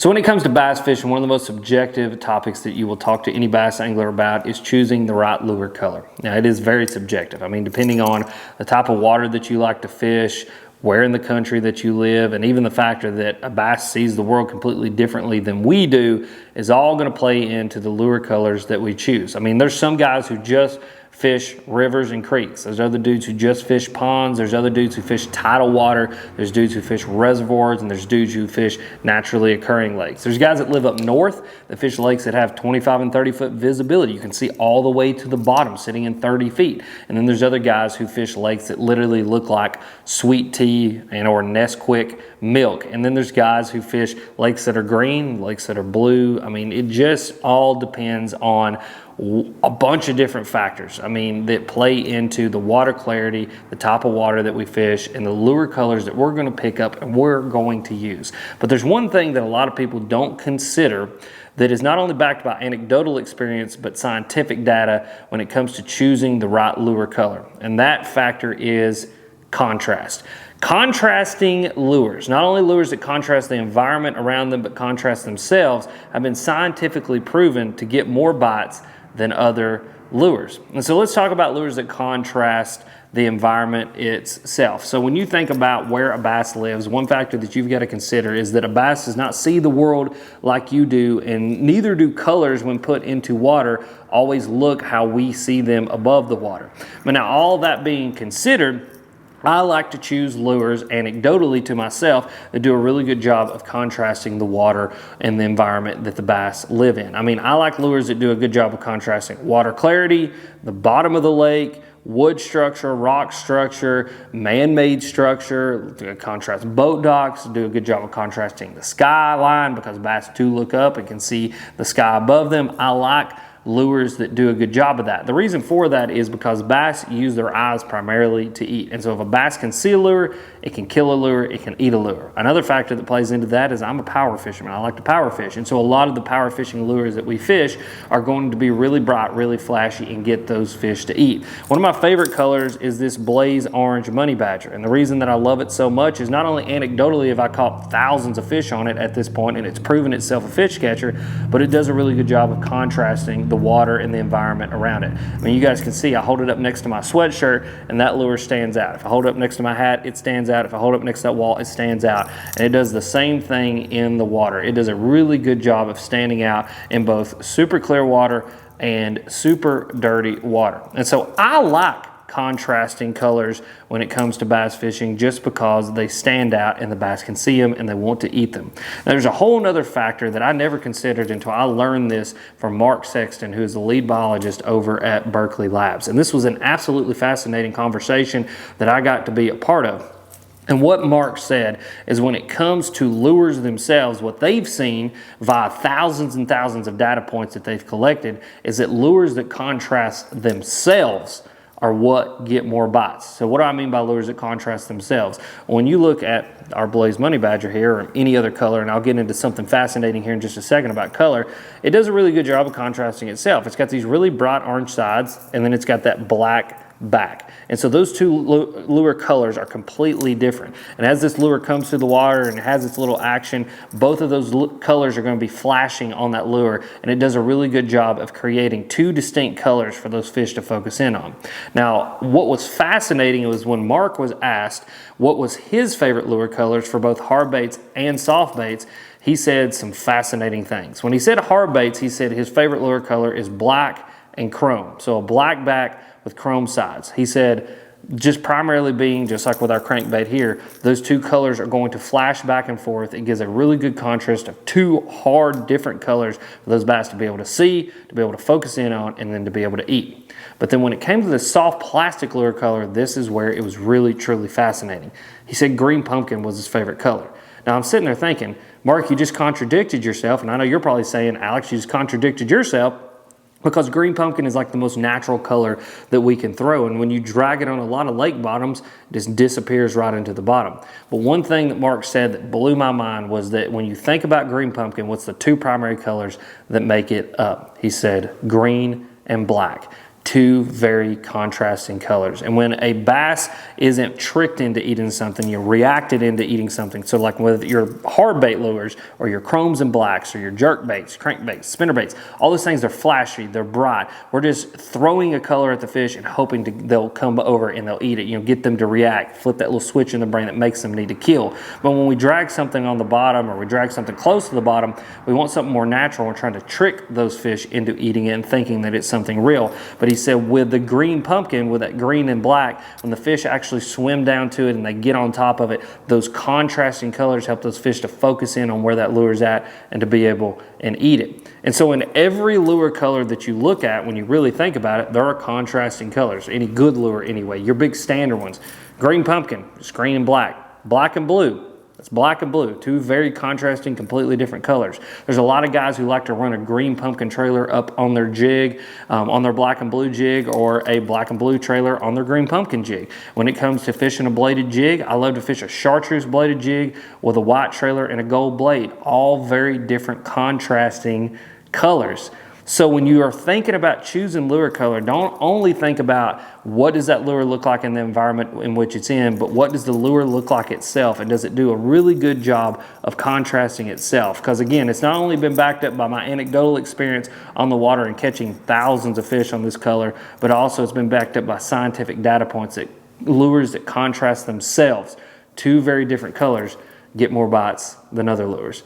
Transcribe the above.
So when it comes to bass fishing, one of the most subjective topics that you will talk to any bass angler about is choosing the right lure color. Now, it is very subjective. I mean, depending on the type of water that you like to fish, where in the country that you live, and even the factor that a bass sees the world completely differently than we do is all going to play into the lure colors that we choose. I mean, there's some guys who just fish rivers and creeks. There's other dudes who just fish ponds. There's other dudes who fish tidal water. There's dudes who fish reservoirs, and there's dudes who fish naturally occurring lakes. There's guys that live up north that fish lakes that have 25 and 30 foot visibility. You can see all the way to the bottom sitting in 30 feet. And then there's other guys who fish lakes that literally look like sweet tea or Nesquik milk. And then there's guys who fish lakes that are green, lakes that are blue. I mean, it just all depends on a bunch of different factors, that play into the water clarity, the type of water that we fish, and the lure colors that we're going to pick up and we're going to use. But there's one thing that a lot of people don't consider that is not only backed by anecdotal experience, but scientific data when it comes to choosing the right lure color. And that factor is contrast. Contrasting lures, not only lures that contrast the environment around them, but contrast themselves, have been scientifically proven to get more bites than other lures. And so let's talk about lures that contrast the environment itself. So when you think about where a bass lives, one factor that you've got to consider is that a bass does not see the world like you do, and neither do colors when put into water always look how we see them above the water. But now, all that being considered, I like to choose lures anecdotally to myself that do a really good job of contrasting the water and the environment that the bass live in. I like lures that do a good job of contrasting water clarity, the bottom of the lake, wood structure, rock structure, man-made structure, contrast boat docks, do a good job of contrasting the skyline because bass do look up and can see the sky above them. I like lures that do a good job of that. The reason for that is because bass use their eyes primarily to eat. And so if a bass can see a lure, it can kill a lure, it can eat a lure. Another factor that plays into that is I'm a power fisherman. I like to power fish. And so a lot of the power fishing lures that we fish are going to be really bright, really flashy, and get those fish to eat. One of my favorite colors is this Blaze Orange Money Badger. And the reason that I love it so much is not only anecdotally have I caught thousands of fish on it at this point, and it's proven itself a fish catcher, but it does a really good job of contrasting the water and the environment around it. You guys can see I hold it up next to my sweatshirt and that lure stands out. If I hold it up next to my hat, it stands out. If I hold it up next to that wall, it stands out. And it does the same thing in the water. It does a really good job of standing out in both super clear water and super dirty water. And so I like contrasting colors when it comes to bass fishing just because they stand out and the bass can see them and they want to eat them. Now, there's a whole other factor that I never considered until I learned this from Mark Sexton, who is the lead biologist over at Berkeley Labs. And this was an absolutely fascinating conversation that I got to be a part of. And what Mark said is when it comes to lures themselves, what they've seen via thousands and thousands of data points that they've collected is that lures that contrast themselves are what get more bites. So what do I mean by lures that contrast themselves? When you look at our Blaze Money Badger here or any other color, and I'll get into something fascinating here in just a second about color, it does a really good job of contrasting itself. It's got these really bright orange sides, and then it's got that black back. And so those two lure colors are completely different. And as this lure comes through the water and has its little action, both of those colors are going to be flashing on that lure, and it does a really good job of creating two distinct colors for those fish to focus in on. Now, what was fascinating was when Mark was asked what was his favorite lure colors for both hard baits and soft baits, he said some fascinating things. When he said hard baits, he said his favorite lure color is black and chrome. So a black back with chrome sides. He said just primarily being, just like with our crankbait here, those two colors are going to flash back and forth. It gives a really good contrast of two hard different colors for those bass to be able to see, to be able to focus in on, and then to be able to eat. But then when it came to the soft plastic lure color, this is where it was really truly fascinating. He said green pumpkin was his favorite color. Now I'm sitting there thinking, Mark, you just contradicted yourself, and I know you're probably saying, Alex, you just contradicted yourself, because green pumpkin is like the most natural color that we can throw. And when you drag it on a lot of lake bottoms, it just disappears right into the bottom. But one thing that Mark said that blew my mind was that when you think about green pumpkin, what's the two primary colors that make it up? He said green and black. two very contrasting colors. And when a bass isn't tricked into eating something, you're reacted into eating something. So like with your hard bait lures or your chromes and blacks or your jerk baits, crank baits, spinner baits, all those things, they're flashy, they're bright. We're just throwing a color at the fish and hoping they'll come over and they'll eat it, get them to react, flip that little switch in the brain that makes them need to kill. But when we drag something on the bottom or we drag something close to the bottom, we want something more natural. We're trying to trick those fish into eating it and thinking that it's something real. But he said with the green pumpkin, with that green and black, when the fish actually swim down to it and they get on top of it, those contrasting colors help those fish to focus in on where that lure's at and to be able and eat it. And so in every lure color that you look at, when you really think about it, there are contrasting colors. Any good lure anyway, your big standard ones. Green pumpkin, it's green and black. Black and blue, it's black and blue, two very contrasting, completely different colors. There's a lot of guys who like to run a green pumpkin trailer up on their jig, on their black and blue jig, or a black and blue trailer on their green pumpkin jig. When it comes to fishing a bladed jig, I love to fish a chartreuse bladed jig with a white trailer and a gold blade, all very different contrasting colors. So when you are thinking about choosing lure color, don't only think about what does that lure look like in the environment in which it's in, but what does the lure look like itself, and does it do a really good job of contrasting itself? Because again, it's not only been backed up by my anecdotal experience on the water and catching thousands of fish on this color, but also it's been backed up by scientific data points that lures that contrast themselves, two very different colors, get more bites than other lures.